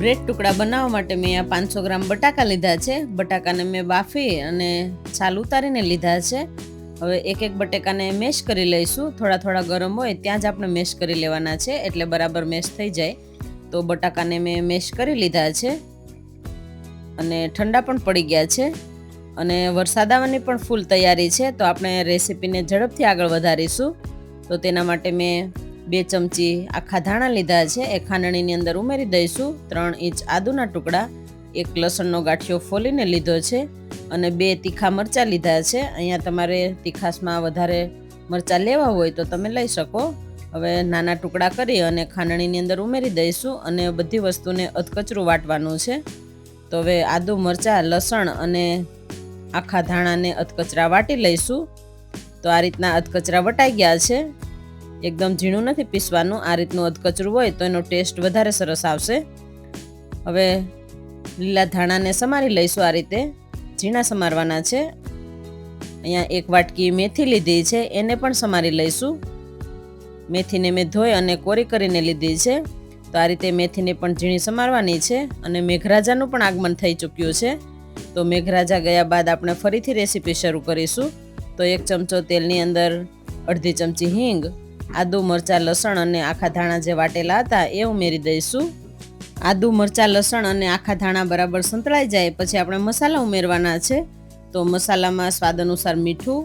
Bread ટુકડા બનાવવા માટે મેં આ 500 ગ્રામ બટાકા લીધા છે. બટાકાને મેં બાફી અને છાલ ઉતારીને લીધા છે. હવે એક એક બટાકાને મેશ કરી લઈશું. થોડા થોડા ગરમ હોય ત્યાં જ આપણે મેશ કરી લેવાના છે, એટલે બરાબર મેશ થઈ જાય. તો બટાકાને મેં મેશ કરી લીધા છે અને ઠંડા પણ પડી ગયા છે. અને વરસાદ આવવાની પણ ફૂલ તૈયારી છે, તો આપણે રેસીપીને ઝડપથી આગળ વધારીશું. તો તેના માટે મેં 2 ચમચી આખા ધાણા લીધા છે, એ ખાંડણીની અંદર ઉમેરી દઈશું. 3 ઇંચ આદુના ટુકડા, 1 લસણનો ગાંઠિયો ફોલીને લીધો છે અને 2 તીખા મરચાં લીધા છે. અહીંયા તમારે તીખાસમાં વધારે મરચાં લેવા હોય તો તમે લઈ શકો. હવે નાના ટુકડા કરી અને ખાંડણીની અંદર ઉમેરી દઈશું અને બધી વસ્તુને અધકચરું વાટવાનું છે. તો હવે આદુ, મરચાં, લસણ અને આખા ધાણાને અધકચરા વાટી લઈશું. તો આ રીતના અધકચરા વટાઈ ગયા છે. એકદમ ઝીણું નથી પીસવાનું, આ રીતનું અધકચરું હોય તો એનો ટેસ્ટ વધારે સરસ આવશે. હવે લીલા ધાણાને સમારી લઈશું. આ રીતે ઝીણા સમારવાના છે. અહીંયા 1 વાટકી મેથી લીધી છે, એને પણ સમારી લઈશું. મેથીને મેં ધોઈ અને કોરી કરીને લીધી છે. તો આ રીતે મેથીને પણ ઝીણી સમારવાની છે. અને મેઘરાજાનું પણ આગમન થઈ ચૂક્યું છે. તો મેઘરાજા ગયા બાદ આપણે ફરીથી રેસીપી શરૂ કરીશું. તો 1 ચમચો તેલની અંદર અડધી ચમચી હિંગ, આદુ, મરચાં, લસણ અને આખા ધાણા જે વાટેલા હતા એ ઉમેરી દઈશું. આદુ, મરચાં, લસણ અને આખા ધાણા બરાબર સંતળાઈ જાય પછી આપણે મસાલા ઉમેરવાના છે. તો મસાલામાં સ્વાદ અનુસાર મીઠું,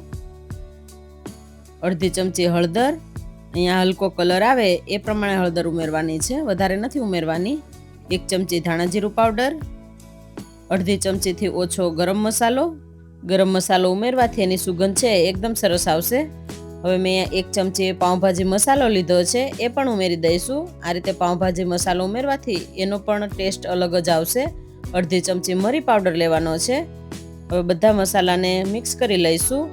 અડધી ચમચી હળદર, અહીંયા હલકો કલર આવે એ પ્રમાણે હળદર ઉમેરવાની છે, વધારે નથી ઉમેરવાની. 1 ચમચી ધાણા જીરું પાવડર, અડધી ચમચીથી ઓછો ગરમ મસાલો. ગરમ મસાલો ઉમેરવાથી એની સુગંધ છે એકદમ સરસ આવશે. હવે મેં 1 ચમચી પાઉંભાજી મસાલો લીધો છે, એ પણ ઉમેરી દઈશું. આ રીતે પાઉંભાજી મસાલો ઉમેરવાથી એનો પણ ટેસ્ટ અલગ જ આવશે. અડધી ચમચી મરી પાવડર લેવાનો છે. હવે બધા મસાલાને મિક્સ કરી લઈશું.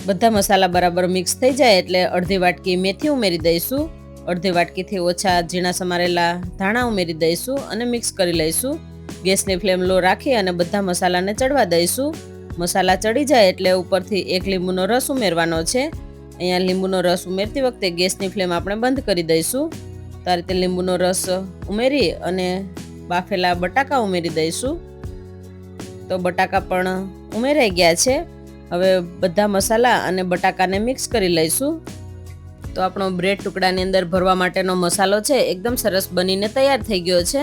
બધા મસાલા બરાબર મિક્સ થઈ જાય એટલે અડધી વાટકી મેથી ઉમેરી દઈશું. અડધી વાટકીથી ઓછા ઝીણા સમારેલા ધાણા ઉમેરી દઈશું અને મિક્સ કરી લઈશું. ગેસની ફ્લેમ લો રાખી અને બધા મસાલાને ચડવા દઈશું. મસાલા ચડી જાય એટલે ઉપરથી 1 લીંબુનો રસ ઉમેરવાનો છે. અહીંયા લીંબુનો રસ ઉમેરતી વખતે ગેસની ફ્લેમ આપણે બંધ કરી દઈશું. તો આ રીતે લીંબુનો રસ ઉમેરી અને બાફેલા બટાકા ઉમેરી દઈશું. તો બટાકા પણ ઉમેરાઈ ગયા છે. હવે બધા મસાલા અને બટાકાને મિક્સ કરી લઈશું. તો આપણો બ્રેડ ટુકડાની અંદર ભરવા માટેનો મસાલો છે એકદમ સરસ બનીને તૈયાર થઈ ગયો છે.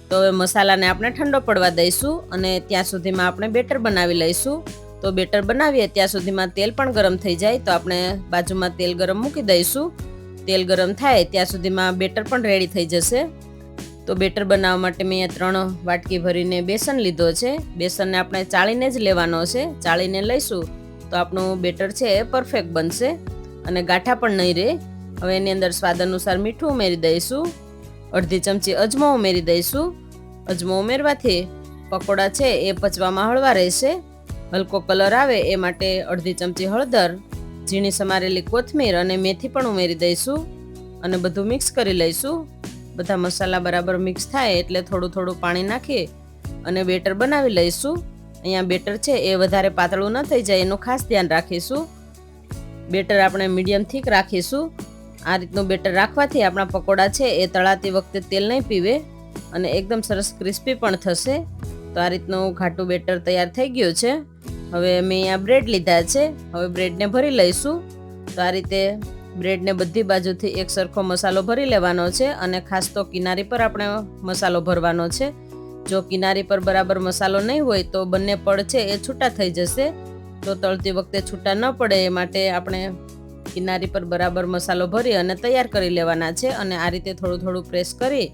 તો હવે મસાલાને આપણે ઠંડો પડવા દઈશું અને ત્યાં સુધીમાં આપણે બેટર બનાવી લઈશું. તો બેટર બનાવીએ ત્યાં સુધીમાં તેલ પણ ગરમ થઈ જાય, તો આપણે બાજુમાં તેલ ગરમ મૂકી દઈશું. તેલ ગરમ થાય ત્યાં સુધીમાં બેટર પણ રેડી થઈ જશે. તો બેટર બનાવવા માટે મેં 3 વાટકી ભરીને બેસન લીધો છે. બેસનને આપણે ચાળીને જ લેવાનો છે. ચાળીને લઈશું તો આપણું બેટર છે એ પરફેક્ટ બનશે અને ગાંઠા પણ નહીં રહે. હવે એની અંદર સ્વાદ અનુસાર મીઠું ઉમેરી દઈશું. અડધી ચમચી અજમો ઉમેરી દઈશું. અજમો ઉમેરવાથી પકોડા છે એ પચવામાં હળવા રહેશે. હલકો કલર આવે એ માટે અડધી ચમચી હળદર, ઝીણી સમારેલી કોથમીર અને મેથી પણ ઉમેરી દઈશું અને બધું મિક્સ કરી લઈશું. બધા મસાલા બરાબર મિક્સ થાય એટલે થોડું થોડું પાણી નાખી અને બેટર બનાવી લઈશું. અહીંયા બેટર છે એ વધારે પાતળું ન થઈ જાય એનું ખાસ ધ્યાન રાખીશું. બેટર આપણે મીડિયમ થીક રાખીશું. આ રીતનું બેટર રાખવાથી આપણા પકોડા છે એ તળાતી વખતે તેલ નહીં પીવે અને એકદમ સરસ ક્રિસ્પી પણ થશે. તો આ રીતનું ઘાટું બેટર તૈયાર થઈ ગયું છે. હવે મેં અહીંયા બ્રેડ લીધા છે. હવે બ્રેડને ભરી લઈશું. તો આ રીતે બ્રેડને બધી બાજુથી એક સરખો મસાલો ભરી લેવાનો છે અને ખાસ તો કિનારી પર આપણે મસાલો ભરવાનો છે. જો કિનારી પર બરાબર મસાલો નહીં હોય તો બંને પડ છે એ છૂટા થઈ જશે. તો તળતી વખતે છૂટા ન પડે એ માટે આપણે કિનારી પર બરાબર મસાલો ભરી અને તૈયાર કરી લેવાના છે. અને આ રીતે થોડું થોડું પ્રેસ કરી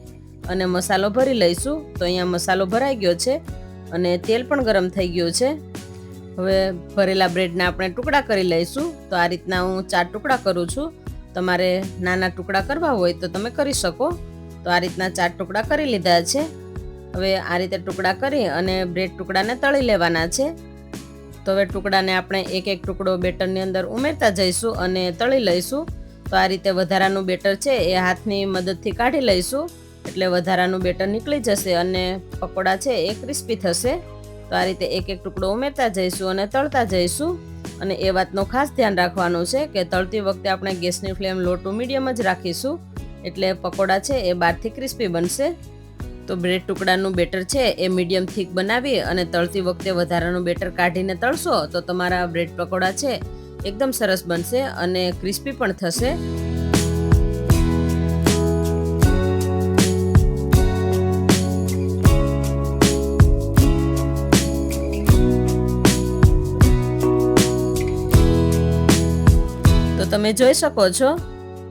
અને મસાલો ભરી લઈશું. તો અહીંયા મસાલો ભરાઈ ગયો છે અને તેલ પણ ગરમ થઈ ગયું છે. હવે ભરેલા બ્રેડના આપણે ટુકડા કરી લઈશું. તો આ રીતના હું 4 ટુકડા કરું છું. તમારે નાના ટુકડા કરવા હોય તો તમે કરી શકો. તો આ રીતના 4 ટુકડા કરી લીધા છે. હવે આ રીતે ટુકડા કરી અને બ્રેડ ટુકડાને તળી લેવાના છે. તો હવે ટુકડાને આપણે એક એક ટુકડો બેટરની અંદર ઉમેરતા જઈશું અને તળી લઈશું. તો આ રીતે વધારાનું બેટર છે એ હાથની મદદથી કાઢી લઈશું એટલે વધારાનું બેટર નીકળી જશે અને પકોડા છે એ ક્રિસ્પી થશે. તો આ રીતે એક એક ટુકડો ઉમેરતા જઈશું અને તળતા જઈશું. અને એ વાતનું ખાસ ધ્યાન રાખવાનું છે કે તળતી વખતે આપણે ગેસની ફ્લેમ લો ટુ મીડિયમ જ રાખીશું એટલે પકોડા છે એ બહારથી ક્રિસ્પી બનશે. તો બ્રેડ ટુકડાનું બેટર છે એ મીડિયમ થીક બનાવી અને તળતી વખતે વધારાનું બેટર કાઢીને તળશો તો તમારા બ્રેડ પકોડા છે એકદમ સરસ બનશે અને ક્રિસ્પી પણ થશે. તો તમે જોઈ શકો છો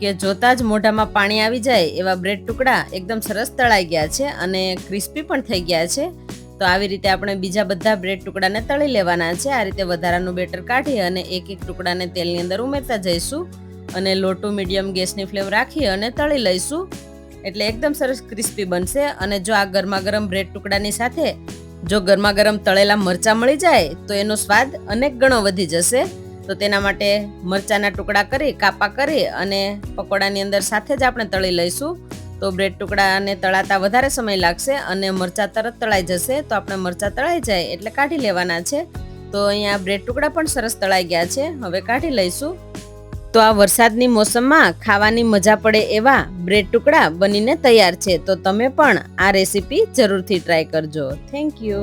કે જોતા જ મોઢામાં પાણી આવી જાય એવા બ્રેડ ટુકડા એકદમ સરસ તળાઈ ગયા છે અને ક્રિસ્પી પણ થઈ ગયા છે. તો આવી રીતે આપણે બીજા બધા બ્રેડ ટુકડાને તળી લેવાના છે. આ રીતે વધારાનું બેટર કાઢી અને એક એક ટુકડાને તેલની અંદર ઉમેરતા જઈશું અને લો ટુ મીડિયમ ગેસની ફ્લેમ રાખી અને તળી લઈશું એટલે એકદમ સરસ ક્રિસ્પી બનશે. અને જો આ ગરમા ગરમ બ્રેડ ટુકડાની સાથે જો ગરમા ગરમ તળેલા મરચાં મળી જાય તો એનો સ્વાદ અનેક ગણો વધી જશે. તો તેના માટે મરચાંના ટુકડા કરી કાપા કરી અને પકોડાની અંદર સાથે જ આપણે તળી લઈશું. તો બ્રેડ ટુકડાને તળાતા વધારે સમય લાગશે અને મરચાં તરત તળાઈ જશે. તો આપણે મરચાં તળાઈ જાય એટલે કાઢી લેવાના છે. તો અહીંયા બ્રેડ ટુકડા પણ સરસ તળાઈ ગયા છે, હવે કાઢી લઈશું. તો આ વરસાદની મોસમમાં ખાવાની મજા પડે એવા બ્રેડ ટુકડા બનીને તૈયાર છે. તો તમે પણ આ રેસીપી જરૂરથી ટ્રાય કરજો. Thank you.